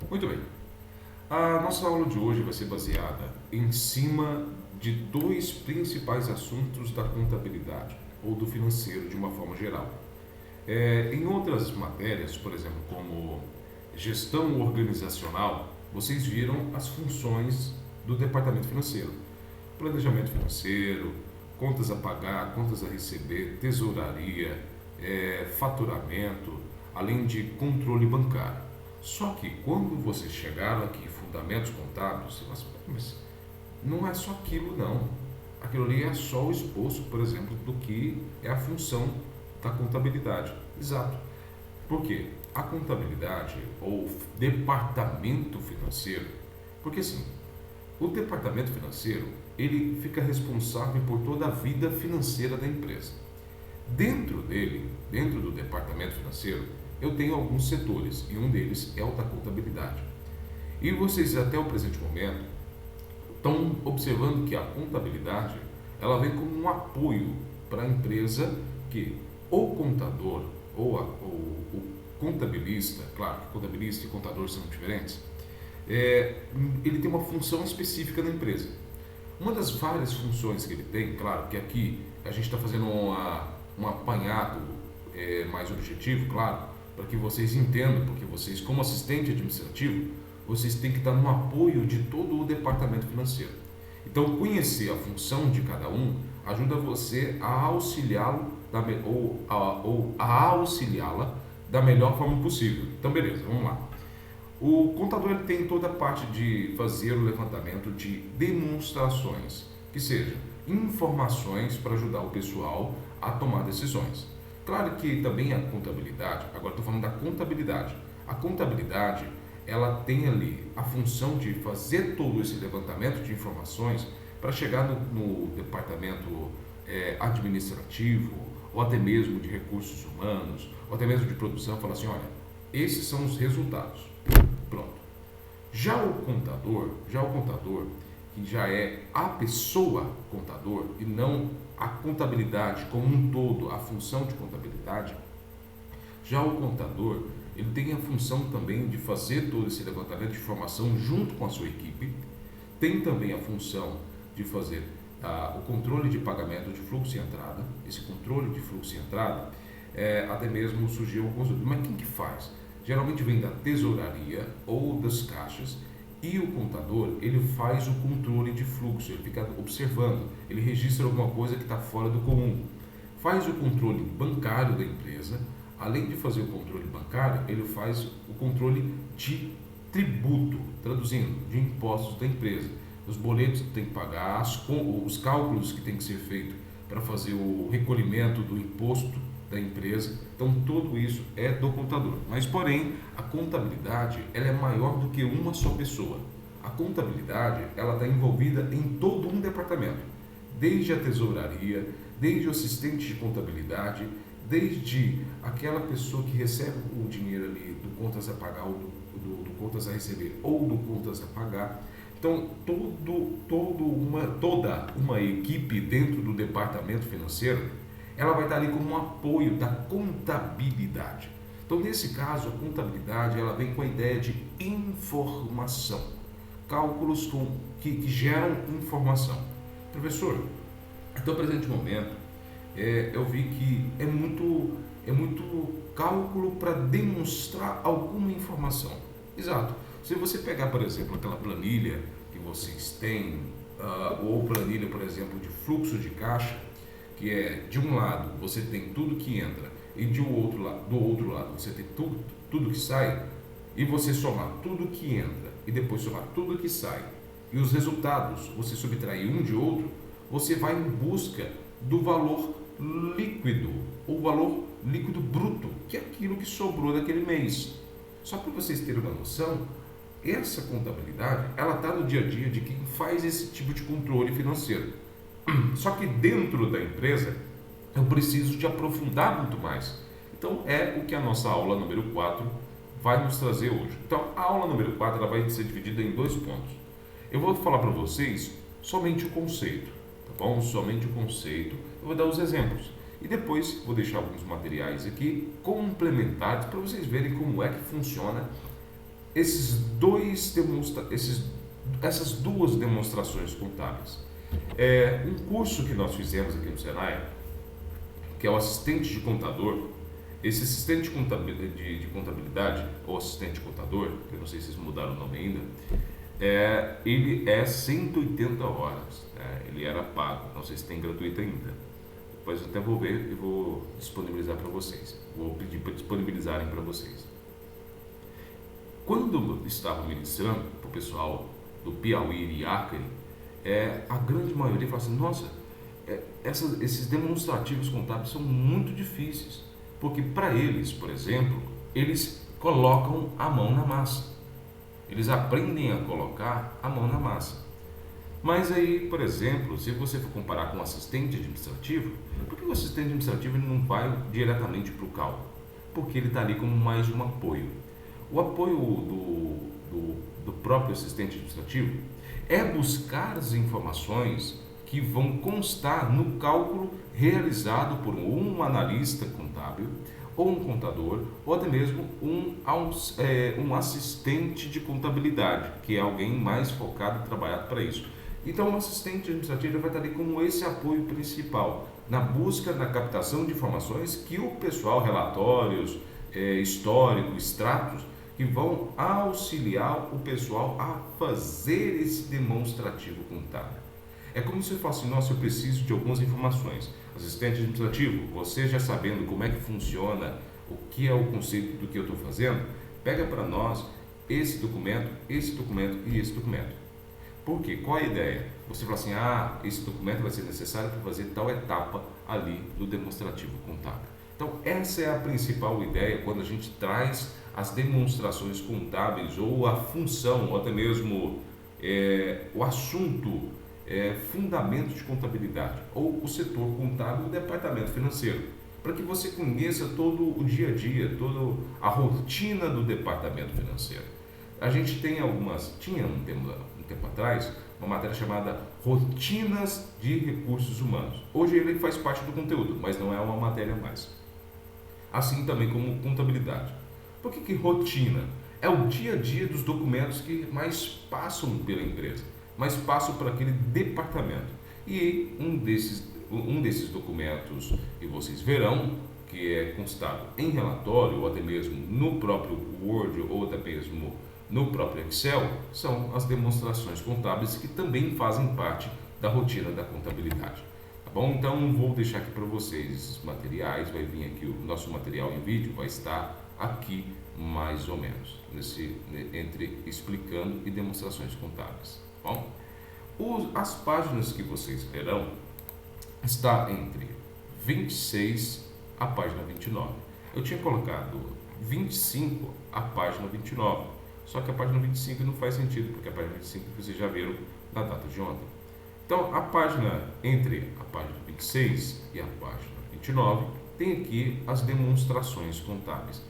Muito bem. A nossa aula de hoje vai ser baseada em cima de dois principais assuntos da contabilidade ou do financeiro de uma forma geral. Em outras matérias, por exemplo, como gestão organizacional, vocês viram as funções do departamento financeiro: planejamento financeiro, contas a pagar, contas a receber, tesouraria, faturamento, além de controle bancário. Só que quando vocês chegaram aqui em fundamentos contábeis, você fala assim, mas não é só aquilo não. Aquilo ali é só o esboço, por exemplo, do que é a função da contabilidade. Exato. Por quê? A contabilidade ou departamento financeiro, porque assim, o departamento financeiro, ele fica responsável por toda a vida financeira da empresa. Dentro dele, dentro do departamento financeiro, eu tenho alguns setores e um deles é o da contabilidade. E vocês até o presente momento estão observando que a contabilidade ela vem como um apoio para a empresa que o contador ou o contabilista, claro que contabilista e contador são diferentes, ele tem uma função específica na empresa. Uma das várias funções que ele tem, claro que aqui a gente está fazendo um apanhado mais objetivo, claro, para que vocês entendam, porque vocês, como assistente administrativo, vocês têm que estar no apoio de todo o departamento financeiro. Então, conhecer a função de cada um ajuda você a auxiliá-lo ou a auxiliá-la da melhor forma possível. Então, beleza, vamos lá. O contador ele tem toda a parte de fazer o levantamento de demonstrações, que seja informações para ajudar o pessoal a tomar decisões. Claro que também a contabilidade, agora estou falando da contabilidade. A contabilidade, ela tem ali a função de fazer todo esse levantamento de informações para chegar no departamento administrativo, ou até mesmo de recursos humanos, ou até mesmo de produção, falar assim, olha, esses são os resultados. Pronto. Já o contador, que já é a pessoa contador e não a contabilidade como um todo, a função de contabilidade, já o contador, ele tem a função também de fazer todo esse levantamento de informação junto com a sua equipe, tem também a função de fazer o controle de pagamento de fluxo e entrada. Esse controle de fluxo e entrada, até mesmo surgiu alguns, mas quem que faz? Geralmente vem da tesouraria ou das caixas, e o contador, ele faz o controle de fluxo, ele fica observando, ele registra alguma coisa que está fora do comum, faz o controle bancário da empresa. Além de fazer o controle bancário, ele faz o controle de tributo, traduzindo, de impostos da empresa, os boletos que tem que pagar, os cálculos que tem que ser feito para fazer o recolhimento do imposto da empresa. Então tudo isso é do contador. Mas porém, a contabilidade ela é maior do que uma só pessoa. A contabilidade ela está envolvida em todo um departamento, desde a tesouraria, desde o assistente de contabilidade, desde aquela pessoa que recebe o dinheiro ali do contas a pagar ou do contas a receber ou do contas a pagar. Então, toda uma equipe dentro do departamento financeiro, ela vai estar ali como um apoio da contabilidade. Então, nesse caso, a contabilidade ela vem com a ideia de informação, cálculos que geram informação. Professor, até o presente momento, eu vi que é muito cálculo para demonstrar alguma informação. Exato. Se você pegar, por exemplo, aquela planilha que vocês têm, ou planilha, por exemplo, de fluxo de caixa, que é de um lado você tem tudo que entra e do outro lado você tem tudo que sai, e você somar tudo que entra e depois somar tudo que sai, e os resultados você subtrair um de outro, você vai em busca do valor líquido, ou valor líquido bruto, que é aquilo que sobrou daquele mês. Só para vocês terem uma noção, essa contabilidade, ela está no dia a dia de quem faz esse tipo de controle financeiro. Só que dentro da empresa, eu preciso de aprofundar muito mais. Então, é o que a nossa aula número 4 vai nos trazer hoje. Então, a aula número 4 ela vai ser dividida em dois pontos. Eu vou falar para vocês somente o conceito, tá bom? Somente o conceito. Eu vou dar os exemplos. E depois vou deixar alguns materiais aqui complementares para vocês verem como é que funciona essas duas demonstrações contábeis. Um curso que nós fizemos aqui no Senai, que é o assistente de contador. Esse assistente de contabilidade, ou assistente contador, eu não sei se vocês mudaram o nome ainda, ele é 180 horas, ele era pago, não sei se tem gratuito ainda. Depois eu até vou ver e vou disponibilizar para vocês, vou pedir para disponibilizarem para vocês. Quando estava ministrando para o pessoal do Piauí e Acre, a grande maioria fala assim, nossa, esses demonstrativos contábeis são muito difíceis, porque para eles, por exemplo, eles colocam a mão na massa, eles aprendem a colocar a mão na massa. Mas aí, por exemplo, se você for comparar com o assistente administrativo, por que o assistente administrativo ele não vai diretamente para o cálculo? Porque ele está ali como mais um apoio. O apoio do próprio assistente administrativo é buscar as informações que vão constar no cálculo realizado por um analista contábil, ou um contador, ou até mesmo um assistente de contabilidade, que é alguém mais focado e trabalhado para isso. Então, o assistente administrativo vai estar ali como esse apoio principal, na busca, na captação de informações que o pessoal, relatórios, históricos, extratos, que vão auxiliar o pessoal a fazer esse demonstrativo contábil. É como se eu falasse assim, nossa, eu preciso de algumas informações. Assistente administrativo, você já sabendo como é que funciona, o que é o conceito do que eu estou fazendo, pega para nós esse documento e esse documento. Por quê? Qual é a ideia? Você fala assim, esse documento vai ser necessário para fazer tal etapa ali do demonstrativo contábil. Então, essa é a principal ideia quando a gente traz as demonstrações contábeis ou a função, ou até mesmo o assunto, fundamentos de contabilidade, ou o setor contábil e o departamento financeiro, para que você conheça todo o dia a dia, toda a rotina do departamento financeiro. A gente tinha um tempo atrás, uma matéria chamada Rotinas de Recursos Humanos. Hoje ele faz parte do conteúdo, mas não é uma matéria mais. Assim também como contabilidade. Por que rotina? É o dia a dia dos documentos que mais passam pela empresa, mais passam por aquele departamento. E um desses documentos que vocês verão, que é constado em relatório, ou até mesmo no próprio Word, ou até mesmo no próprio Excel, são as demonstrações contábeis que também fazem parte da rotina da contabilidade. Tá bom? Então vou deixar aqui para vocês esses materiais, vai vir aqui o nosso material em vídeo, vai estar aqui mais ou menos, entre explicando e demonstrações contábeis. Tá bom? As páginas que vocês verão está entre 26 a página 29. Eu tinha colocado 25 a página 29, só que a página 25 não faz sentido, porque a página 25 vocês já viram na data de ontem. Então, a página entre a página 26 e a página 29 tem aqui as demonstrações contábeis.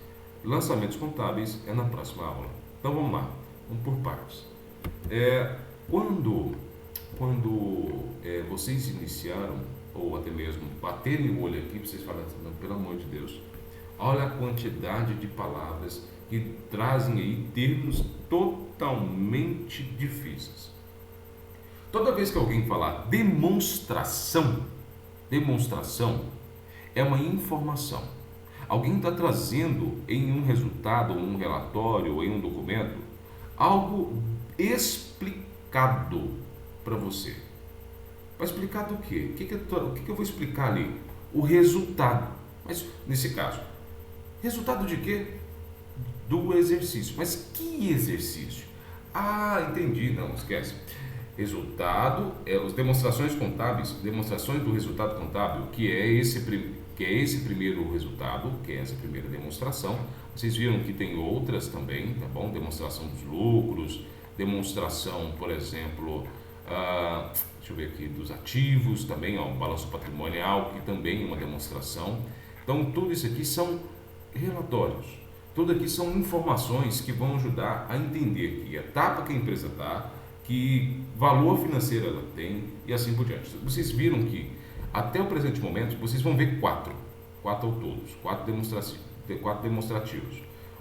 Lançamentos contábeis é na próxima aula. Então vamos lá, vamos por partes. Quando vocês iniciaram, ou até mesmo baterem o olho aqui, vocês falam assim, pelo amor de Deus, olha a quantidade de palavras que trazem aí termos totalmente difíceis. Toda vez que alguém falar demonstração é uma informação. Alguém está trazendo em um resultado, ou um relatório, ou em um documento, algo explicado para você. Para explicar do quê? O que eu vou explicar ali? O resultado. Mas, nesse caso, resultado de quê? Do exercício. Mas que exercício? Entendi. Não, esquece. Resultado, as demonstrações contábeis, demonstrações do resultado contábil, que é esse primeiro resultado, que é essa primeira demonstração. Vocês viram que tem outras também, tá bom? Demonstração dos lucros, demonstração, por exemplo, deixa eu ver aqui, dos ativos também, balanço patrimonial, que também é uma demonstração. Então, tudo isso aqui são relatórios, tudo aqui são informações que vão ajudar a entender que etapa que a empresa está, que valor financeiro ela tem e assim por diante. Vocês viram que até o presente momento vocês vão ver quatro ao todo, quatro demonstrativos.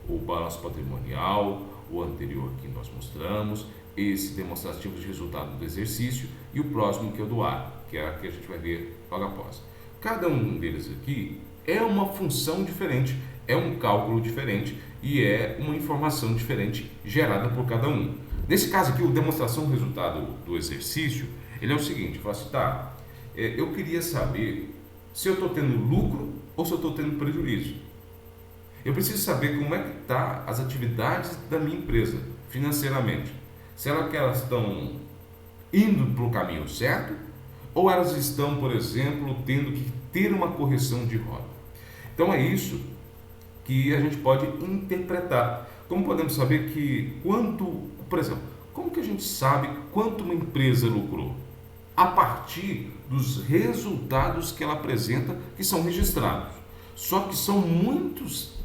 O balanço patrimonial, o anterior que nós mostramos, esse demonstrativo de resultado do exercício e o próximo que é o do A, que é a que a gente vai ver logo após. Cada um deles aqui é uma função diferente, é um cálculo diferente e é uma informação diferente gerada por cada um. Nesse caso aqui, o demonstração do resultado do exercício, ele é o seguinte, fala assim, tá, eu queria saber se eu estou tendo lucro ou se eu estou tendo prejuízo. Eu preciso saber como é que estão as atividades da minha empresa financeiramente. Se elas estão indo para o caminho certo ou elas estão, por exemplo, tendo que ter uma correção de rota. Então é isso que a gente pode interpretar. Como podemos saber que por exemplo, como que a gente sabe quanto uma empresa lucrou? A partir dos resultados que ela apresenta, que são registrados. Só que são muitos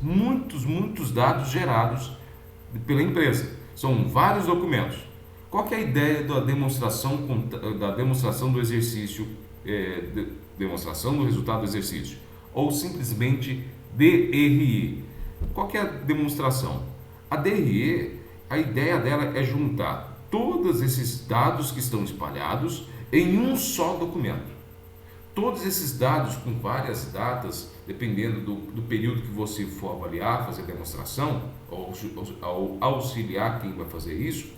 dados gerados pela empresa. São vários documentos. Qual que é a ideia da demonstração do exercício, demonstração do resultado do exercício? Ou simplesmente DRE. Qual que é a demonstração? A DRE, a ideia dela é juntar todos esses dados que estão espalhados em um só documento. Todos esses dados com várias datas, dependendo do período que você for avaliar, fazer demonstração, ou auxiliar quem vai fazer isso,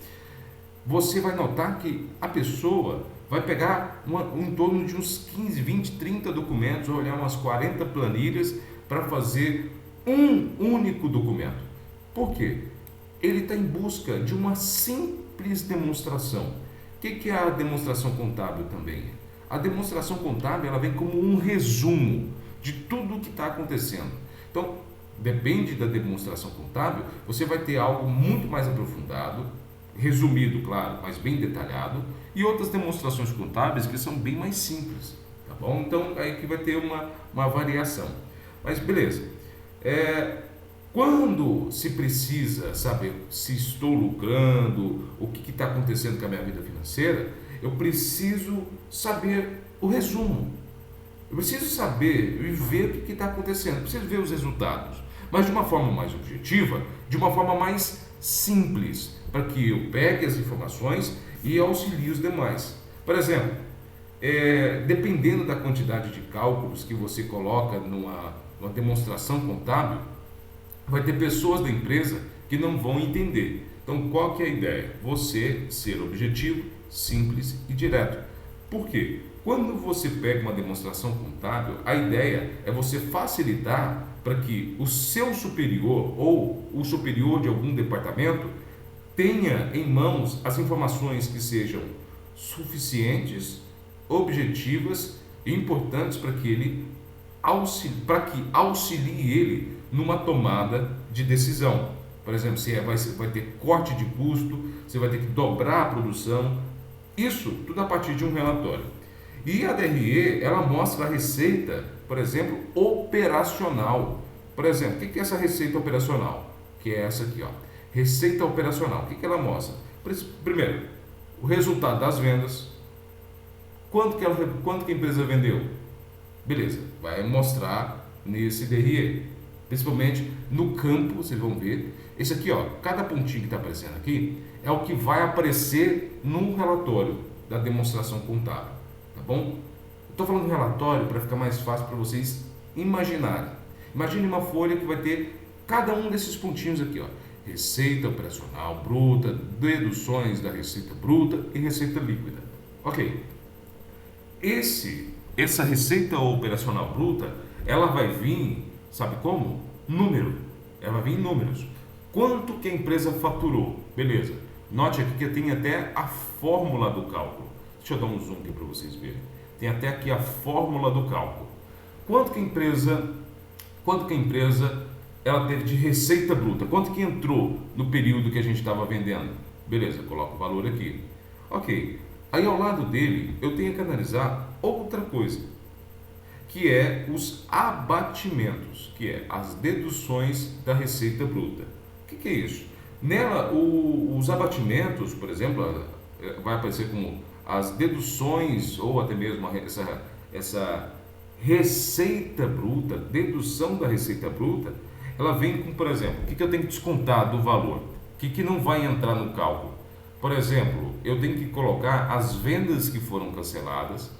você vai notar que a pessoa vai pegar em torno de uns 15, 20, 30 documentos, ou olhar umas 40 planilhas para fazer um único documento. Por quê? Ele está em busca de uma simples demonstração. O que é a demonstração contábil também? A demonstração contábil ela vem como um resumo de tudo o que está acontecendo. Então, depende da demonstração contábil, você vai ter algo muito mais aprofundado, resumido, claro, mas bem detalhado, e outras demonstrações contábeis que são bem mais simples, tá bom? Então, aí que vai ter uma variação. Mas, beleza. Quando se precisa saber se estou lucrando, o que está acontecendo com a minha vida financeira, eu preciso saber o resumo. Eu preciso saber e ver o que está acontecendo. Eu preciso ver os resultados, mas de uma forma mais objetiva, de uma forma mais simples, para que eu pegue as informações e auxilie os demais. Por exemplo, dependendo da quantidade de cálculos que você coloca numa demonstração contábil, vai ter pessoas da empresa que não vão entender. Então, qual que é a ideia? Você ser objetivo, simples e direto. Por quê? Quando você pega uma demonstração contábil, a ideia é você facilitar para que o seu superior ou o superior de algum departamento tenha em mãos as informações que sejam suficientes, objetivas e importantes para que auxilie ele numa tomada de decisão. Por exemplo, se vai ter corte de custo, você vai ter que dobrar a produção, isso tudo a partir de um relatório. E a DRE, ela mostra a receita, por exemplo, operacional. Por exemplo, o que é essa receita operacional? Que é essa aqui, ó. Receita operacional. O que ela mostra? Primeiro, o resultado das vendas. Quanto que a empresa vendeu? Beleza, vai mostrar nesse DRE. Principalmente no campo, vocês vão ver. Esse aqui, ó, cada pontinho que está aparecendo aqui é o que vai aparecer no relatório da demonstração contábil. Tá bom? Estou falando de relatório para ficar mais fácil para vocês imaginarem. Imagine uma folha que vai ter cada um desses pontinhos aqui, ó. Receita operacional bruta, deduções da receita bruta e receita líquida. Ok. Essa receita operacional bruta, ela vai vir, sabe como? Número. Ela vai vir em números. Quanto que a empresa faturou? Beleza. Note aqui que tem até a fórmula do cálculo. Deixa eu dar um zoom aqui para vocês verem. Tem até aqui a fórmula do cálculo. Quanto que a empresa ela teve de receita bruta? Quanto que entrou no período que a gente estava vendendo? Beleza, coloco o valor aqui. Ok. Aí ao lado dele eu tenho que analisar outra coisa, que é os abatimentos, que é as deduções da receita bruta. O que é isso? Nela, os abatimentos, por exemplo, vai aparecer como as deduções ou até mesmo essa receita bruta, dedução da receita bruta, ela vem com, por exemplo, o que eu tenho que descontar do valor? que não vai entrar no cálculo? Por exemplo, eu tenho que colocar as vendas que foram canceladas.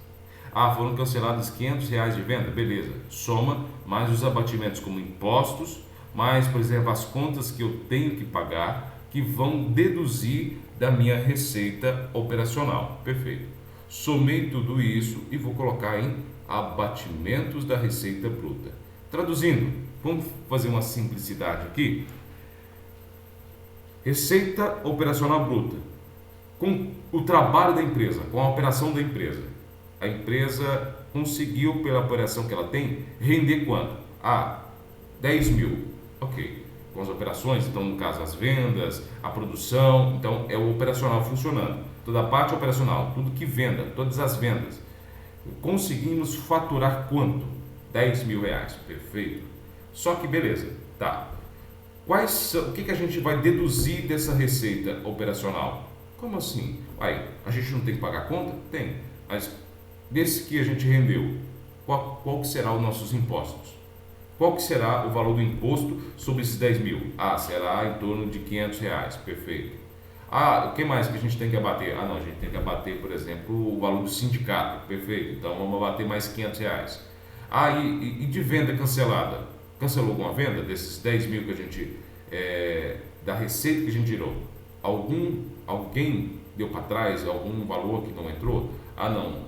Foram cancelados R$ 500 de venda, beleza. Soma mais os abatimentos como impostos, mais, por exemplo, as contas que eu tenho que pagar, que vão deduzir da minha receita operacional. Perfeito. Somei tudo isso e vou colocar em abatimentos da receita bruta. Traduzindo, vamos fazer uma simplicidade aqui. Receita operacional bruta, com o trabalho da empresa, com a operação da empresa. A empresa conseguiu, pela operação que ela tem, render quanto? 10 mil. Ok. Com as operações, então no caso as vendas, a produção, então é o operacional funcionando. Toda a parte operacional, tudo que venda, todas as vendas. Conseguimos faturar quanto? R$ 10.000. Perfeito. Só que beleza, tá. O que a gente vai deduzir dessa receita operacional? Como assim? A gente não tem que pagar a conta? Tem. Mas desse que a gente rendeu, qual que será os nossos impostos? Qual que será o valor do imposto sobre esses 10 mil? Será em torno de R$ 500. Perfeito. O que mais que a gente tem que abater? Não, a gente tem que abater, por exemplo, o valor do sindicato. Perfeito. Então vamos abater mais R$ 500. E de venda cancelada? Cancelou alguma venda desses 10 mil que a gente, da receita que a gente tirou? Alguém deu para trás algum valor que não entrou? Não.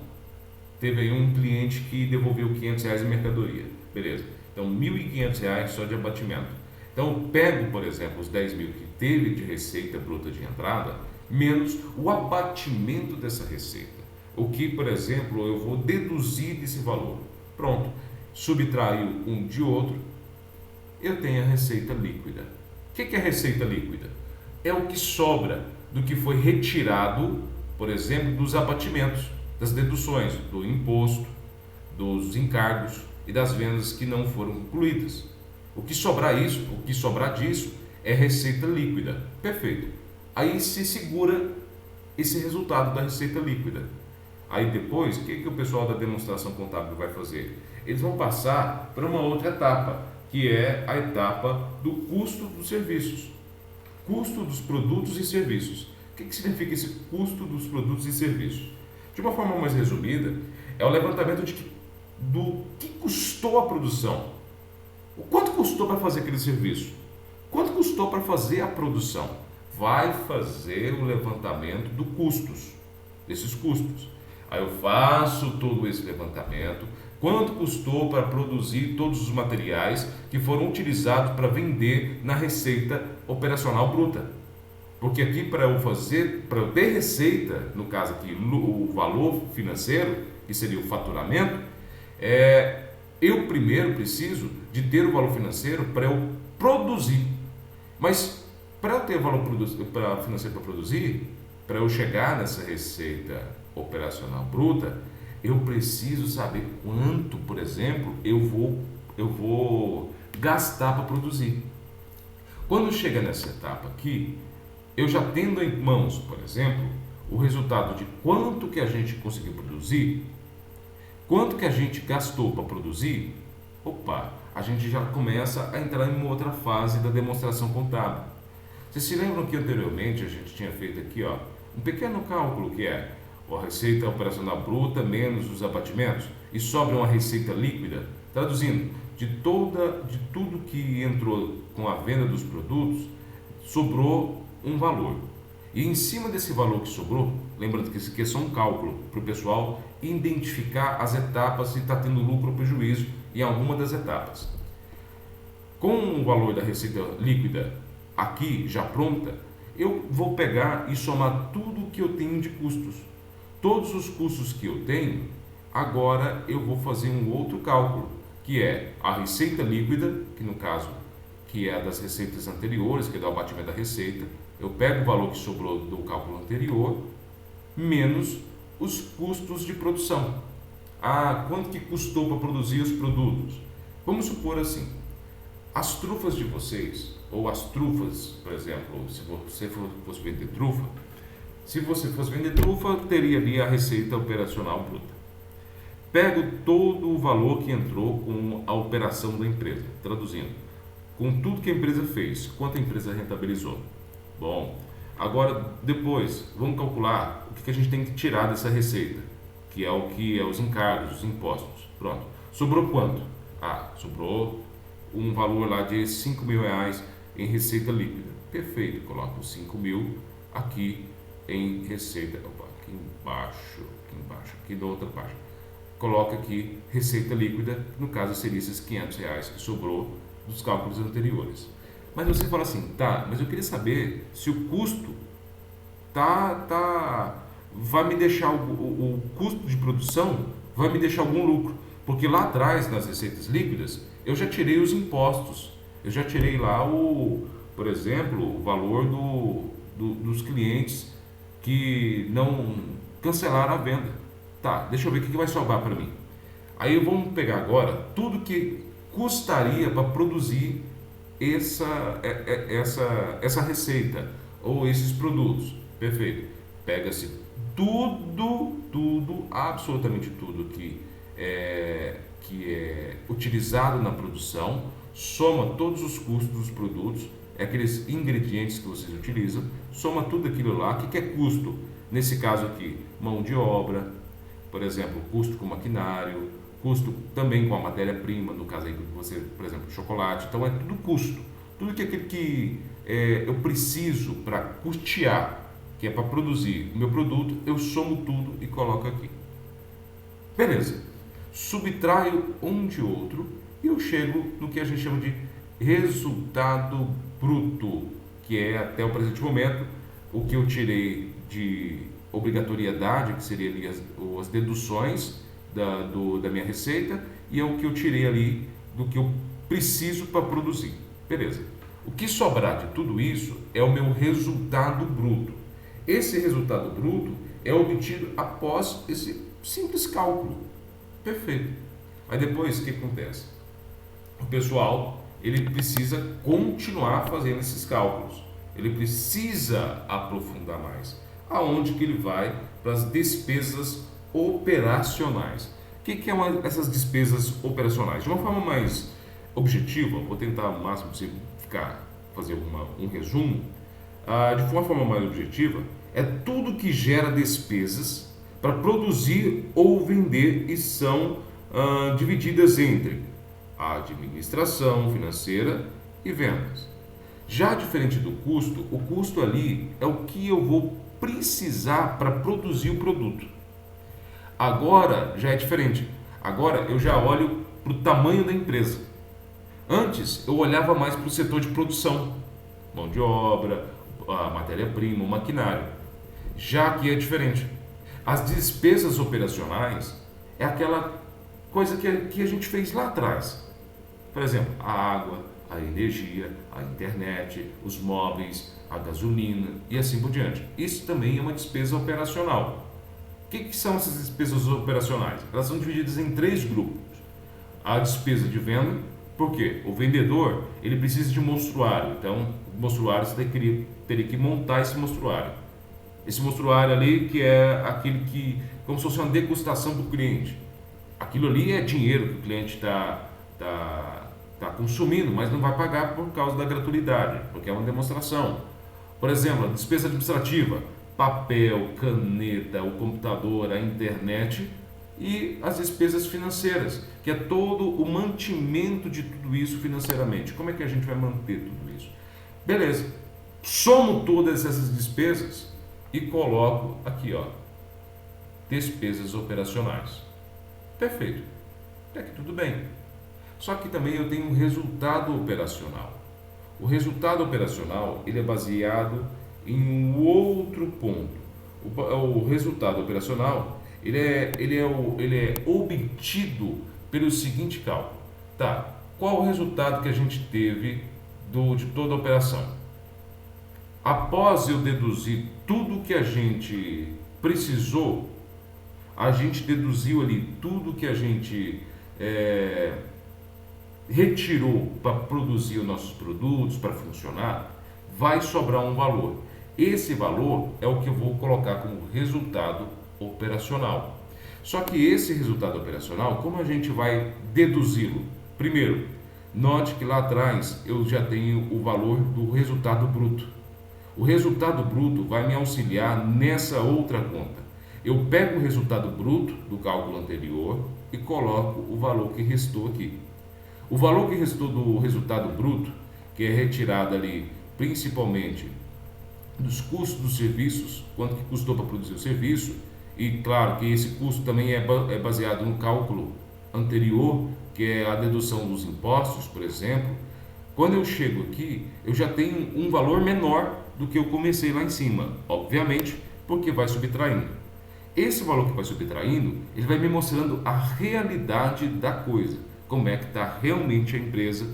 Teve aí um cliente que devolveu R$ 500 em mercadoria. Beleza. Então, R$ 1.500 só de abatimento. Então, eu pego, por exemplo, os 10 mil que teve de receita bruta de entrada, menos o abatimento dessa receita. O que, por exemplo, eu vou deduzir desse valor. Pronto. Subtraiu um de outro, eu tenho a receita líquida. O que é receita líquida? É o que sobra do que foi retirado, por exemplo, dos abatimentos, das deduções, do imposto, dos encargos e das vendas que não foram concluídas. O que sobrar disso é receita líquida. Perfeito. Aí se segura esse resultado da receita líquida. Aí depois, o que o pessoal da demonstração contábil vai fazer? Eles vão passar para uma outra etapa, que é a etapa do custo dos serviços. Custo dos produtos e serviços. O que significa esse custo dos produtos e serviços? De uma forma mais resumida, é o levantamento do que custou a produção. O quanto custou para fazer aquele serviço? Quanto custou para fazer a produção? Vai fazer o levantamento desses custos. Aí eu faço todo esse levantamento. Quanto custou para produzir todos os materiais que foram utilizados para vender na receita operacional bruta? Porque aqui para eu ter receita, no caso aqui o valor financeiro, que seria o faturamento, eu primeiro preciso de ter o valor financeiro para eu produzir. Mas para eu ter o valor financeiro para produzir, para eu chegar nessa receita operacional bruta, eu preciso saber quanto, por exemplo, eu vou gastar para produzir. Quando chega nessa etapa aqui, eu já tendo em mãos, por exemplo, o resultado de quanto que a gente conseguiu produzir, quanto que a gente gastou para produzir, a gente já começa a entrar em uma outra fase da demonstração contábil. Vocês se lembram que anteriormente a gente tinha feito aqui um pequeno cálculo que é a receita operacional bruta menos os abatimentos e sobra uma receita líquida? Traduzindo, de tudo que entrou com a venda dos produtos, sobrou um valor. E em cima desse valor que sobrou, lembrando que isso aqui é só um cálculo para o pessoal identificar as etapas se está tendo lucro ou prejuízo em alguma das etapas. Com o valor da receita líquida aqui já pronta, eu vou pegar e somar tudo que eu tenho de custos. Todos os custos que eu tenho, agora eu vou fazer um outro cálculo, que é a receita líquida, que no caso que é das receitas anteriores, que é do abatimento da receita. Eu pego o valor que sobrou do cálculo anterior, menos os custos de produção. Quanto que custou para produzir os produtos? Vamos supor assim, as trufas de vocês, ou as trufas, por exemplo, se você fosse vender trufa, teria ali a receita operacional bruta. Pego todo o valor que entrou com a operação da empresa, traduzindo, com tudo que a empresa fez, quanto a empresa rentabilizou. Bom, agora depois, vamos calcular o que a gente tem que tirar dessa receita, que é os encargos, os impostos. Pronto. Sobrou quanto? Ah, sobrou um valor lá de 5 mil reais em receita líquida. Perfeito, coloco os 5 mil aqui em receita. Opa, aqui da outra página. Coloca aqui receita líquida, no caso seria esses 500 reais que sobrou dos cálculos anteriores. Mas você fala assim, tá, mas eu queria saber se o custo vai me deixar o custo de produção vai me deixar algum lucro, porque lá atrás nas receitas líquidas eu já tirei os impostos, eu já tirei lá por exemplo, o valor dos clientes que não cancelaram a venda. Tá, deixa eu ver o que vai sobrar para mim. Aí vamos pegar agora tudo que custaria para produzir essa receita ou esses produtos. Perfeito. Pega-se tudo, absolutamente tudo que é utilizado na produção, soma todos os custos dos produtos, aqueles ingredientes que vocês utilizam, soma tudo aquilo lá. O que é custo? Nesse caso aqui, mão de obra, por exemplo, custo com maquinário, custo também com a matéria-prima, no caso aí você, por exemplo, chocolate. Então é tudo custo. Tudo que aquilo que eu preciso para custear, que é para produzir o meu produto, eu somo tudo e coloco aqui. Beleza. Subtraio um de outro e eu chego no que a gente chama de resultado bruto, que é até o presente momento o que eu tirei de obrigatoriedade, que seria ali as deduções da minha receita, e é o que eu tirei ali do que eu preciso para produzir. Beleza. O que sobrar de tudo isso é o meu resultado bruto. Esse resultado bruto é obtido após esse simples cálculo. Perfeito. Aí depois o que acontece? O pessoal ele precisa continuar fazendo esses cálculos. Ele precisa aprofundar mais. Aonde que ele vai? Para as despesas operacionais. O que essas despesas operacionais? De uma forma mais objetiva, vou tentar o máximo possível fazer um resumo. De uma forma mais objetiva, é tudo que gera despesas para produzir ou vender e são divididas entre a administração financeira e vendas. Já diferente do custo, o custo ali é o que eu vou precisar para produzir o produto. Agora já é diferente. Agora eu já olho para o tamanho da empresa. Antes eu olhava mais para o setor de produção, mão de obra, a matéria-prima, o maquinário. Já aqui é diferente. As despesas operacionais é aquela coisa que a gente fez lá atrás. Por exemplo, a água, a energia, a internet, os móveis, a gasolina e assim por diante. Isso também é uma despesa operacional. O que são essas despesas operacionais? Elas são divididas em 3 grupos. A despesa de venda, por quê? O vendedor ele precisa de um mostruário, então o mostruário você teria que montar esse mostruário. Esse mostruário ali que é aquele que, como se fosse uma degustação para o cliente. Aquilo ali é dinheiro que o cliente está consumindo, mas não vai pagar por causa da gratuidade, porque é uma demonstração. Por exemplo, a despesa administrativa, papel, caneta, o computador, a internet e as despesas financeiras, que é todo o mantimento de tudo isso financeiramente. Como é que a gente vai manter tudo isso? Beleza. Somo todas essas despesas e coloco aqui, ó, despesas operacionais. Perfeito. Até que tudo bem. Só que também eu tenho um resultado operacional. O resultado operacional ele é baseado em um outro ponto. O resultado operacional ele é obtido pelo seguinte cálculo. Tá, qual o resultado que a gente teve de toda a operação? Após eu deduzir tudo que a gente precisou, a gente deduziu ali tudo que a gente retirou para produzir os nossos produtos, para funcionar, vai sobrar um valor. Esse valor é o que eu vou colocar como resultado operacional. Só que esse resultado operacional, como a gente vai deduzi-lo? Primeiro, note que lá atrás eu já tenho o valor do resultado bruto. O resultado bruto vai me auxiliar nessa outra conta. Eu pego o resultado bruto do cálculo anterior e coloco o valor que restou aqui. O valor que restou do resultado bruto, que é retirado ali principalmente dos custos dos serviços, quanto que custou para produzir o serviço, e claro que esse custo também é baseado no cálculo anterior, que é a dedução dos impostos, por exemplo. Quando eu chego aqui, eu já tenho um valor menor do que eu comecei lá em cima, obviamente, porque vai subtraindo. Esse valor que vai subtraindo, ele vai me mostrando a realidade da coisa, como é que está realmente a empresa,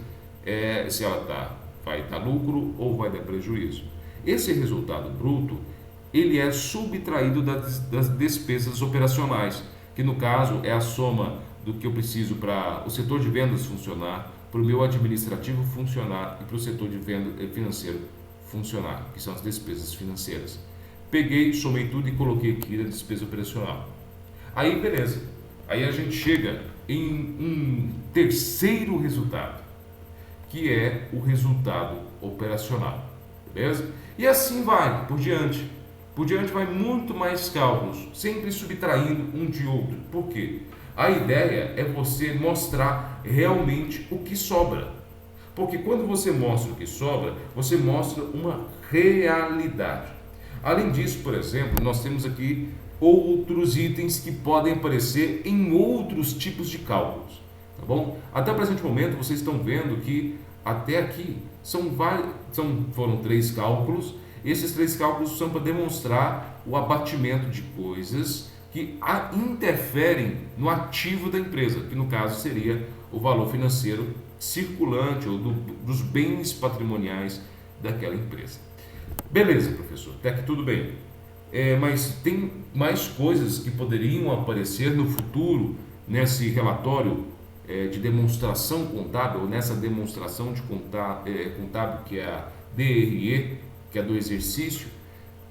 se ela vai dar lucro ou vai dar prejuízo. Esse resultado bruto, ele é subtraído das despesas operacionais, que no caso é a soma do que eu preciso para o setor de vendas funcionar, para o meu administrativo funcionar e para o setor de venda financeiro funcionar, que são as despesas financeiras. Peguei, somei tudo e coloquei aqui na despesa operacional. Aí beleza, aí a gente chega em um terceiro resultado, que é o resultado operacional, beleza? E assim vai, por diante. Por diante vai muito mais cálculos, sempre subtraindo um de outro. Por quê? A ideia é você mostrar realmente o que sobra. Porque quando você mostra o que sobra, você mostra uma realidade. Além disso, por exemplo, nós temos aqui outros itens que podem aparecer em outros tipos de cálculos. Tá bom? Até o presente momento, vocês estão vendo que até aqui foram 3 cálculos. Esses 3 cálculos são para demonstrar o abatimento de coisas que interferem no ativo da empresa, que no caso seria o valor financeiro circulante ou dos bens patrimoniais daquela empresa. Beleza, professor, até aqui tudo bem. Mas tem mais coisas que poderiam aparecer no futuro nesse relatório de demonstração contábil, ou nessa demonstração de contábil que é a DRE, que é do exercício?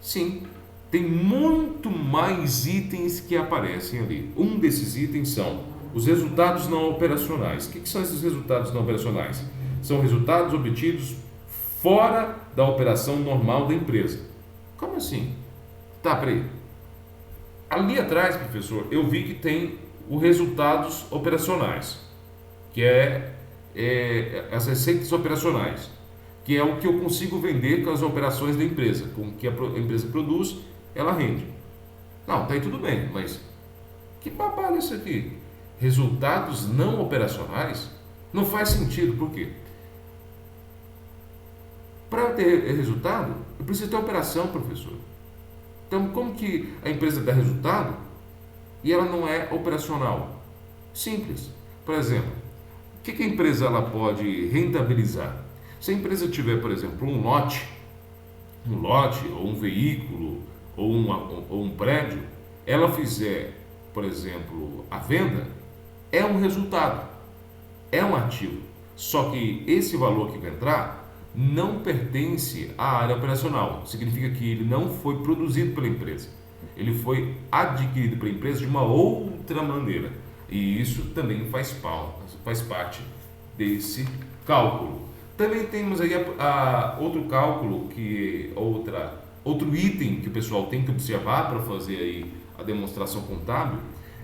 Sim, tem muito mais itens que aparecem ali. Um desses itens são os resultados não operacionais. O que são esses resultados não operacionais? São resultados obtidos fora da operação normal da empresa. Como assim? Tá, peraí. Ali atrás, professor, eu vi que tem os resultados operacionais, que é as receitas operacionais, que é o que eu consigo vender com as operações da empresa, com o que a empresa produz, ela rende. Não, tá aí tudo bem, mas que babado é isso aqui? Resultados não operacionais? Não faz sentido, por quê? Para ter resultado, eu preciso ter operação, professor. Então, como que a empresa dá resultado e ela não é operacional? Simples. Por exemplo, o que a empresa ela pode rentabilizar? Se a empresa tiver, por exemplo, um lote, ou um veículo, ou um prédio, ela fizer, por exemplo, a venda, é um resultado, é um ativo. Só que esse valor que vai entrar não pertence à área operacional. Significa que ele não foi produzido pela empresa. Ele foi adquirido pela empresa de uma outra maneira. E isso também faz parte desse cálculo. Também temos aí outro cálculo, outro item que o pessoal tem que observar para fazer aí a demonstração contábil,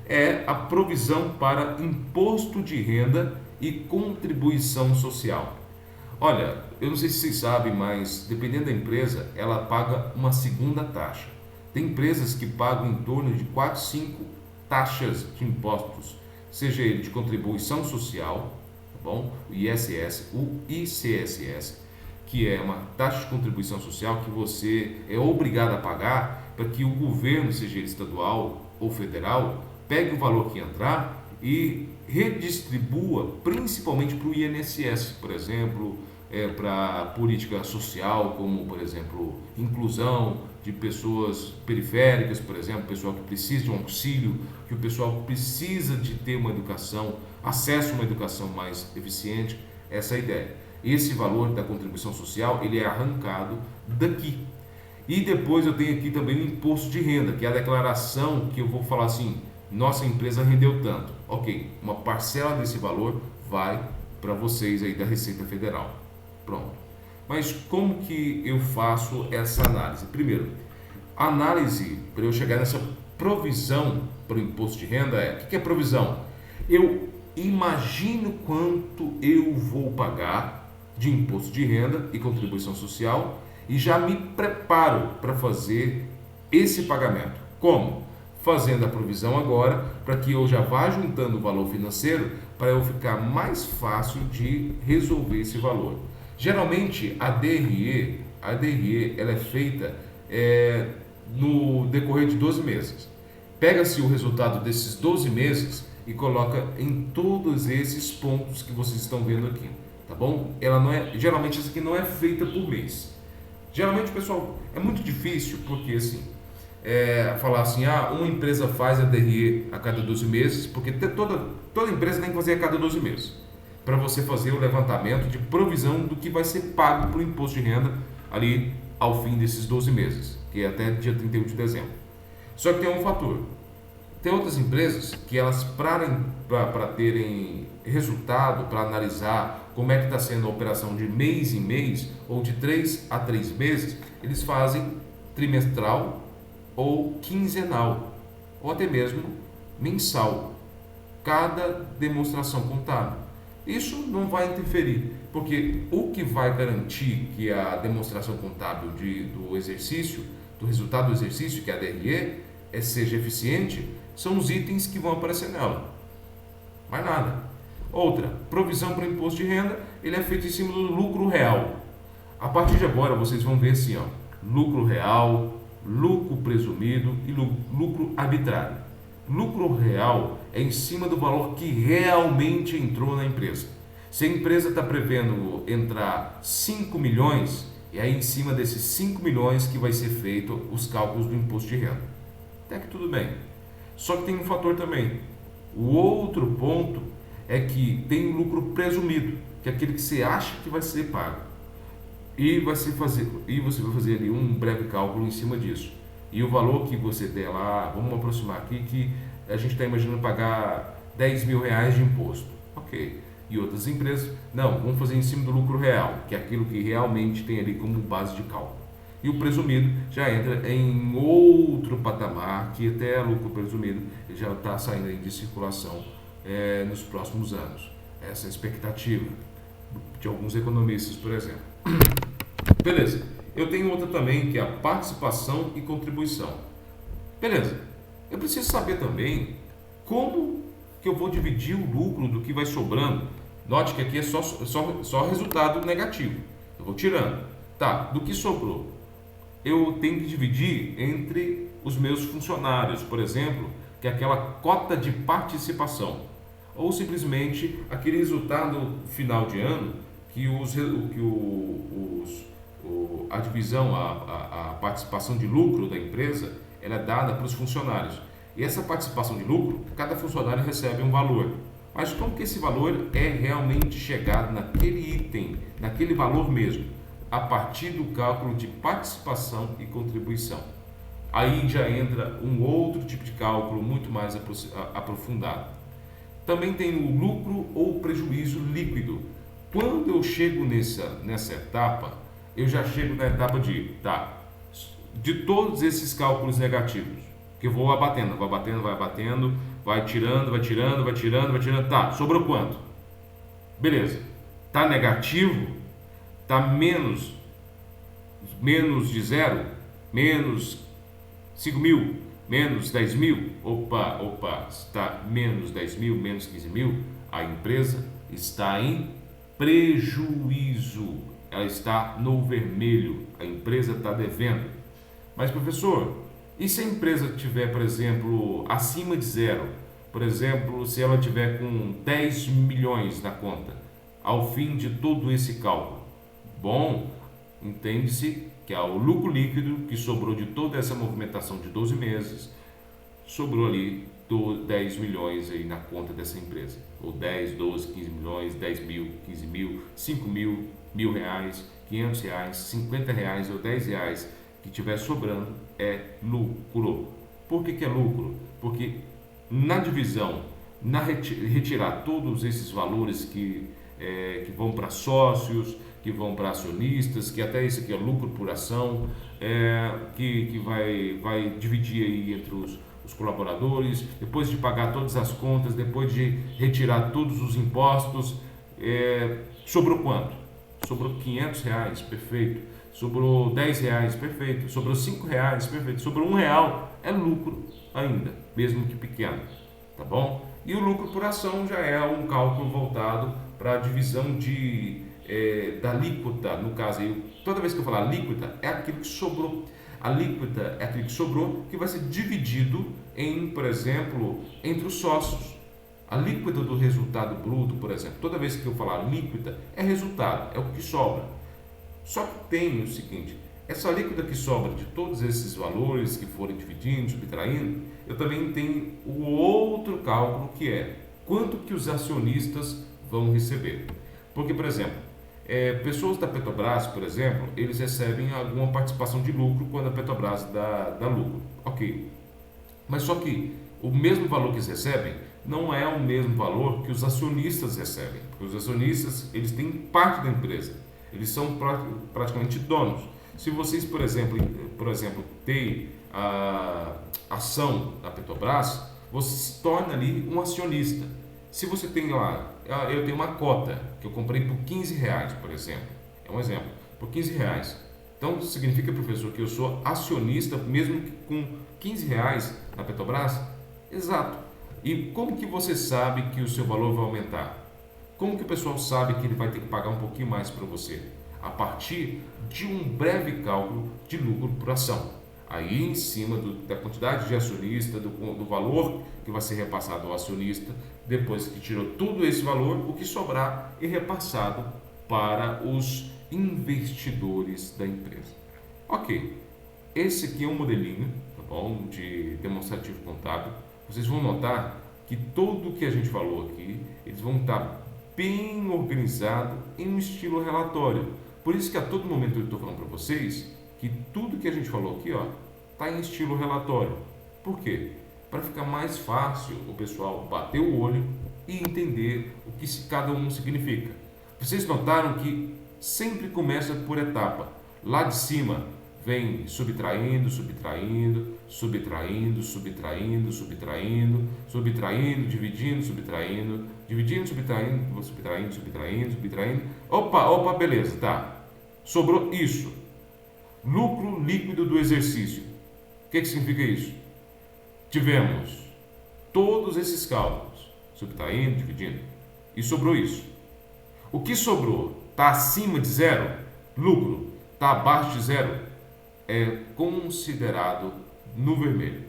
é a provisão para imposto de renda e contribuição social. Olha, eu não sei se vocês sabem, mas dependendo da empresa, ela paga uma segunda taxa. Tem empresas que pagam em torno de 4, 5 taxas de impostos, seja ele de contribuição social, tá bom? O ISS, o ICSS, que é uma taxa de contribuição social que você é obrigado a pagar para que o governo, seja ele estadual ou federal, pegue o valor que entrar e redistribua principalmente para o INSS, por exemplo, para política social, como, por exemplo, inclusão de pessoas periféricas, por exemplo, pessoal que precisa de um auxílio, que o pessoal precisa de ter uma educação, acesso a uma educação mais eficiente, essa é a ideia. Esse valor da contribuição social, ele é arrancado daqui. E depois eu tenho aqui também o imposto de renda, que é a declaração que eu vou falar assim, nossa empresa rendeu tanto. Ok, uma parcela desse valor vai para vocês aí da Receita Federal. Pronto. Mas como que eu faço essa análise? Primeiro, a análise para eu chegar nessa provisão para o imposto de renda o que é provisão? Eu imagino quanto eu vou pagar de imposto de renda e contribuição social e já me preparo para fazer esse pagamento. Como? Fazendo a provisão agora para que eu já vá juntando o valor financeiro para eu ficar mais fácil de resolver esse valor. Geralmente a DRE ela é feita no decorrer de 12 meses. Pega-se o resultado desses 12 meses e coloca em todos esses pontos que vocês estão vendo aqui, tá bom? Ela não é, geralmente essa aqui não é feita por mês. Geralmente, pessoal, é muito difícil porque assim, falar assim, uma empresa faz a DRE a cada 12 meses, porque toda empresa tem que fazer a cada 12 meses, para você fazer o levantamento de provisão do que vai ser pago para o imposto de renda ali ao fim desses 12 meses, que é até dia 31 de dezembro. Só que tem um fator. Tem outras empresas que elas, para terem resultado, para analisar como é que está sendo a operação de mês em mês, ou de 3 a 3 meses, eles fazem trimestral ou quinzenal, ou até mesmo mensal, cada demonstração contábil. Isso não vai interferir, porque o que vai garantir que a demonstração contábil do exercício, do resultado do exercício, que é a DRE, seja eficiente, são os itens que vão aparecer nela. Mais nada. Outra, provisão para o imposto de renda, ele é feito em cima do lucro real. A partir de agora, vocês vão ver assim, lucro real, lucro presumido e lucro arbitrário. Lucro real é em cima do valor que realmente entrou na empresa. Se a empresa está prevendo entrar 5 milhões, é aí em cima desses 5 milhões que vai ser feito os cálculos do imposto de renda. Até que tudo bem. Só que tem um fator também. O outro ponto é que tem o lucro presumido, que é aquele que você acha que vai ser pago. E você vai fazer ali um breve cálculo em cima disso. E o valor que você der lá, vamos aproximar aqui, que a gente está imaginando pagar 10 mil reais de imposto. Ok. E outras empresas, não, vamos fazer em cima do lucro real, que é aquilo que realmente tem ali como base de cálculo. E o presumido já entra em outro patamar, que até lucro presumido já está saindo aí de circulação nos próximos anos. Essa é a expectativa de alguns economistas, por exemplo. Beleza. Eu tenho outra também, que é a participação e contribuição. Beleza. Eu preciso saber também como que eu vou dividir o lucro do que vai sobrando. Note que aqui é só resultado negativo. Eu vou tirando. Tá, do que sobrou, eu tenho que dividir entre os meus funcionários, por exemplo, que é aquela cota de participação. Ou simplesmente aquele resultado final de ano que a divisão, a participação de lucro da empresa, ela é dada para os funcionários. E essa participação de lucro, cada funcionário recebe um valor. Mas como que esse valor é realmente chegado naquele item, naquele valor mesmo? A partir do cálculo de participação e contribuição. Aí já entra um outro tipo de cálculo muito mais aprofundado. Também tem o lucro ou prejuízo líquido. Quando eu chego nessa etapa, eu já chego na etapa de todos esses cálculos negativos, que eu vou abatendo, vai tirando, tá, sobrou quanto? Beleza, tá negativo, tá menos de zero, menos 5 mil, menos 10 mil, opa, está menos 10 mil, menos 15 mil, a empresa está em prejuízo, ela está no vermelho, a empresa está devendo. Mas professor, e se a empresa tiver, por exemplo, acima de zero? Por exemplo, se ela tiver com 10 milhões na conta, ao fim de todo esse cálculo? Bom, entende-se que é o lucro líquido que sobrou de toda essa movimentação de 12 meses, sobrou ali 10 milhões aí na conta dessa empresa. Ou 10, 12, 15 milhões, 10 mil, 15 mil, 5 mil, R$1.000, R$500, R$50 ou R$10 que tiver sobrando é lucro. Por que é lucro? Porque na divisão, retirar todos esses valores que vão para sócios, que que vão para acionistas, que até esse aqui é lucro por ação, que vai dividir aí entre os colaboradores, depois de pagar todas as contas, depois de retirar todos os impostos, sobrou quanto? Sobrou R$ 500, perfeito. Sobrou R$ 10, perfeito. Sobrou R$ 5, perfeito. Sobrou R$ 1, é lucro ainda, mesmo que pequeno, tá bom? E o lucro por ação já é um cálculo voltado para a divisão da alíquota, no caso aí, toda vez que eu falar alíquota, é aquilo que sobrou. A alíquota é aquilo que sobrou, que vai ser dividido por exemplo, entre os sócios. A alíquota do resultado bruto, por exemplo, toda vez que eu falar alíquota, é resultado, é o que sobra. Só que tem o seguinte, essa alíquota que sobra de todos esses valores que forem dividindo, subtraindo, eu também tenho o outro cálculo que é quanto que os acionistas vão receber. Porque, por exemplo, pessoas da Petrobras, por exemplo, eles recebem alguma participação de lucro quando a Petrobras dá lucro. Ok. Mas só que o mesmo valor que eles recebem não é o mesmo valor que os acionistas recebem. Porque os acionistas, eles têm parte da empresa. Eles são praticamente donos. Se vocês, por exemplo têm a ação da Petrobras, você se torna ali um acionista. Se você tem lá, eu tenho uma cota que eu comprei por R$ 15, por exemplo. É um exemplo, por R$ 15. Então, significa, professor, que eu sou acionista mesmo que com R$ 15 na Petrobras? Exato. E como que você sabe que o seu valor vai aumentar? Como que o pessoal sabe que ele vai ter que pagar um pouquinho mais para você? A partir de um breve cálculo de lucro por ação. Aí, em cima da quantidade de acionista, do valor que vai ser repassado ao acionista, depois que tirou todo esse valor, o que sobrar é repassado para os investidores da empresa. Ok, esse aqui é um modelinho, tá bom, de demonstrativo contábil. Vocês vão notar que tudo que a gente falou aqui, eles vão estar bem organizado em um estilo relatório. Por isso que a todo momento eu estou falando para vocês que tudo que a gente falou aqui está em estilo relatório. Por quê? Para ficar mais fácil o pessoal bater o olho e entender o que cada um significa. Vocês notaram que sempre começa por etapa. Lá de cima vem subtraindo, subtraindo, subtraindo, subtraindo, subtraindo, subtraindo, dividindo, subtraindo, dividindo, subtraindo, subtraindo, subtraindo, subtraindo. Opa, beleza, tá. Sobrou isso. Lucro líquido do exercício. O que significa isso? Tivemos todos esses cálculos, subtraindo, dividindo, e sobrou isso. O que sobrou está acima de zero? Lucro está abaixo de zero? É considerado no vermelho.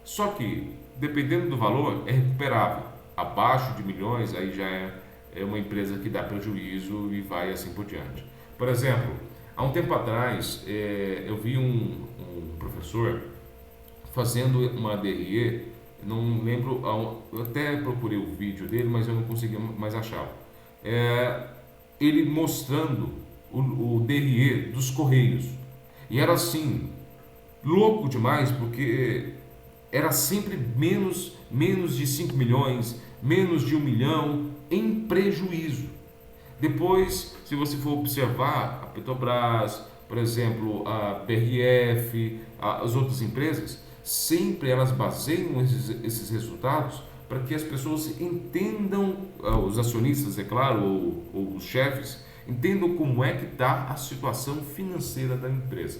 Só que, dependendo do valor, é recuperável. Abaixo de milhões, aí já é uma empresa que dá prejuízo e vai assim por diante. Por exemplo, há um tempo atrás, eu vi um professor fazendo uma DRE, não lembro, eu até procurei o vídeo dele, mas eu não consegui mais achar. Ele mostrando o DRE dos Correios. E era assim, louco demais, porque era sempre menos de 5 milhões, menos de 1 milhão em prejuízo. Depois, se você for observar a Petrobras, por exemplo, a BRF, as outras empresas, sempre elas baseiam esses resultados para que as pessoas entendam, os acionistas, é claro, ou os chefes, entendam como é que está a situação financeira da empresa.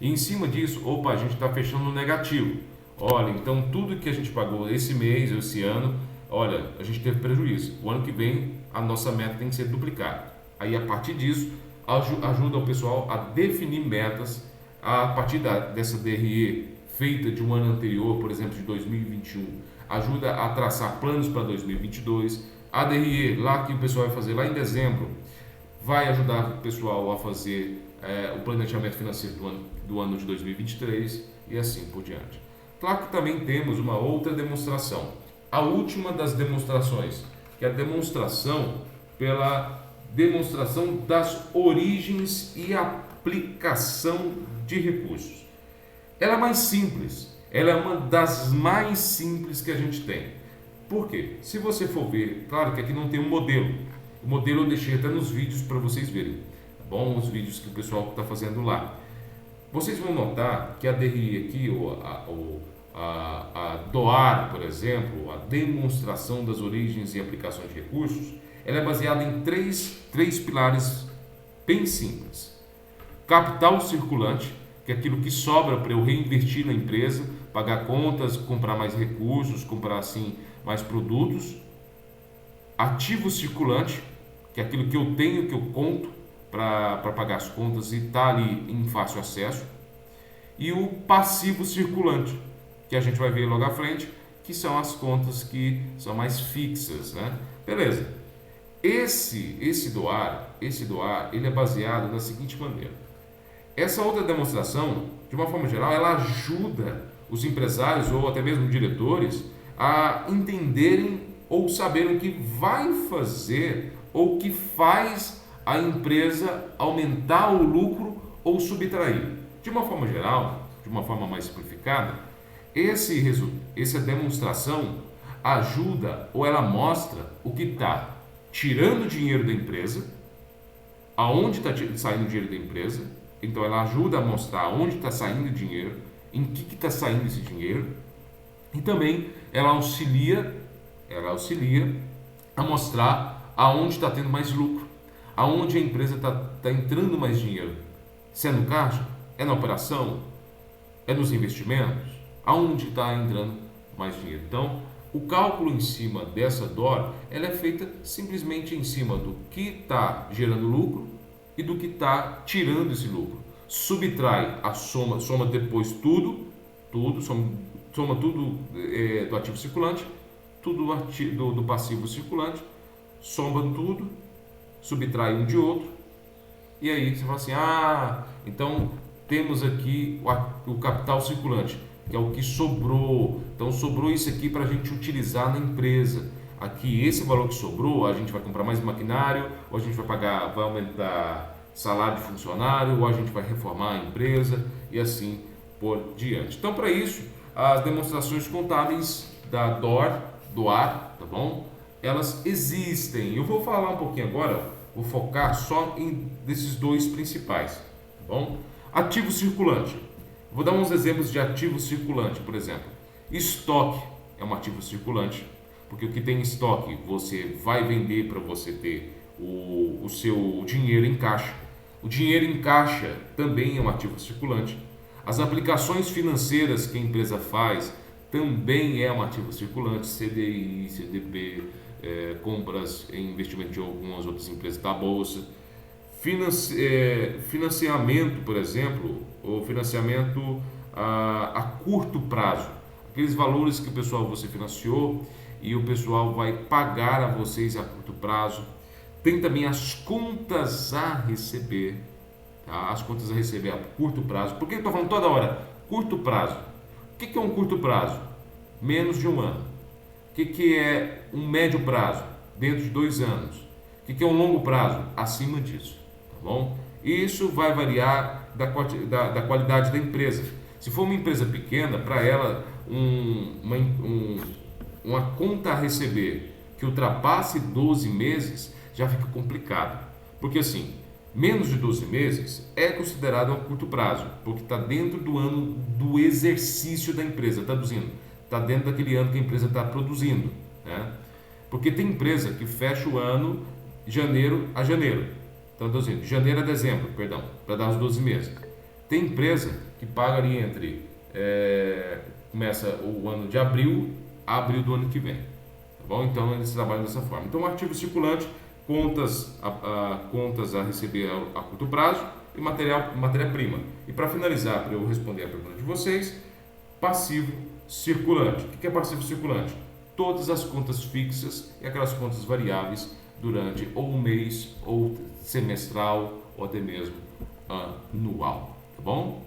E em cima disso, a gente está fechando no negativo. Olha, então tudo que a gente pagou esse mês, esse ano, olha, a gente teve prejuízo. O ano que vem, a nossa meta tem que ser duplicada. Aí, a partir disso, ajuda o pessoal a definir metas a partir dessa DRE feita de um ano anterior, por exemplo, de 2021. Ajuda a traçar planos para 2022. A DRE, lá que o pessoal vai fazer lá em dezembro, vai ajudar o pessoal a fazer o planejamento financeiro do ano de 2023 e assim por diante. Claro que também temos uma outra demonstração, a última das demonstrações, que é a demonstração das origens e aplicação de recursos. Ela é mais simples, ela é uma das mais simples que a gente tem. Por quê? Se você for ver, claro que aqui não tem um modelo. O modelo eu deixei até nos vídeos para vocês verem, tá bom? Os vídeos que o pessoal está fazendo lá. Vocês vão notar que a DRI aqui, a DOAR, por exemplo, a demonstração das origens e aplicações de recursos, ela é baseada em três pilares bem simples. Capital circulante, que é aquilo que sobra para eu reinvestir na empresa, pagar contas, comprar mais recursos, comprar assim mais produtos. Ativo circulante, que é aquilo que eu tenho, que eu conto para pagar as contas e está ali em fácil acesso. E o passivo circulante, que a gente vai ver logo à frente, que são as contas que são mais fixas, né? Beleza. Esse DOAR, ele é baseado da seguinte maneira. Essa outra demonstração, de uma forma geral, ela ajuda os empresários ou até mesmo diretores a entenderem ou saberem o que vai fazer ou o que faz a empresa aumentar o lucro ou subtrair. De uma forma geral, de uma forma mais simplificada, essa demonstração ajuda ou ela mostra o que está tirando dinheiro da empresa, aonde está saindo o dinheiro da empresa. Então ela ajuda a mostrar onde está saindo o dinheiro, em que está saindo esse dinheiro, e também ela auxilia a mostrar aonde está tendo mais lucro, aonde a empresa está entrando mais dinheiro. Se é no caixa, é na operação, é nos investimentos, aonde está entrando mais dinheiro. Então, o cálculo em cima dessa DOR, ela é feita simplesmente em cima do que está gerando lucro e do que está tirando esse lucro. Subtrai a soma depois soma tudo do ativo circulante, tudo do passivo circulante, soma tudo, subtrai um de outro, e aí você fala assim, então temos aqui o capital circulante, que é o que sobrou, então sobrou isso aqui para a gente utilizar na empresa. Aqui esse valor que sobrou, a gente vai comprar mais maquinário, ou a gente vai aumentar salário de funcionário, ou a gente vai reformar a empresa e assim por diante. Então, para isso, as demonstrações contábeis da DOAR, tá bom? Elas existem. Eu vou falar um pouquinho agora, vou focar só em desses dois principais, tá bom? Ativo circulante. Vou dar uns exemplos de ativo circulante, por exemplo. Estoque é um ativo circulante, porque o que tem em estoque você vai vender para você ter o seu dinheiro em caixa. O dinheiro em caixa também é um ativo circulante. As aplicações financeiras que a empresa faz também é um ativo circulante, CDI, CDB, compras em investimento de algumas outras empresas da bolsa. Financiamento, por exemplo, ou financiamento a curto prazo, aqueles valores que você financiou e o pessoal vai pagar a vocês a curto prazo. Tem também as contas a receber, tá? As contas a receber a curto prazo. Por que eu estou falando toda hora? Curto prazo. O que é um curto prazo? Menos de um ano. O que é um médio prazo? Dentro de 2 anos. O que é um longo prazo? Acima disso. Tá bom? Isso vai variar da qualidade da empresa. Se for uma empresa pequena, para ela uma conta a receber que ultrapasse 12 meses já fica complicado. Porque assim, menos de 12 meses é considerado a curto prazo, porque está dentro do ano do exercício da empresa, traduzindo, está dentro daquele ano que a empresa está produzindo, né? Porque tem empresa que fecha o ano janeiro a janeiro, traduzindo, janeiro a dezembro, perdão, para dar os 12 meses. Tem empresa que paga ali começa o ano de abril a abril do ano que vem, tá bom? Então eles trabalham dessa forma. Então, ativo circulante, contas a receber a curto prazo e matéria-prima. E para finalizar, para eu responder a pergunta de vocês, passivo circulante. O que é passivo circulante? Todas as contas fixas e aquelas contas variáveis durante ou um mês, ou semestral, ou até mesmo anual. Tá bom?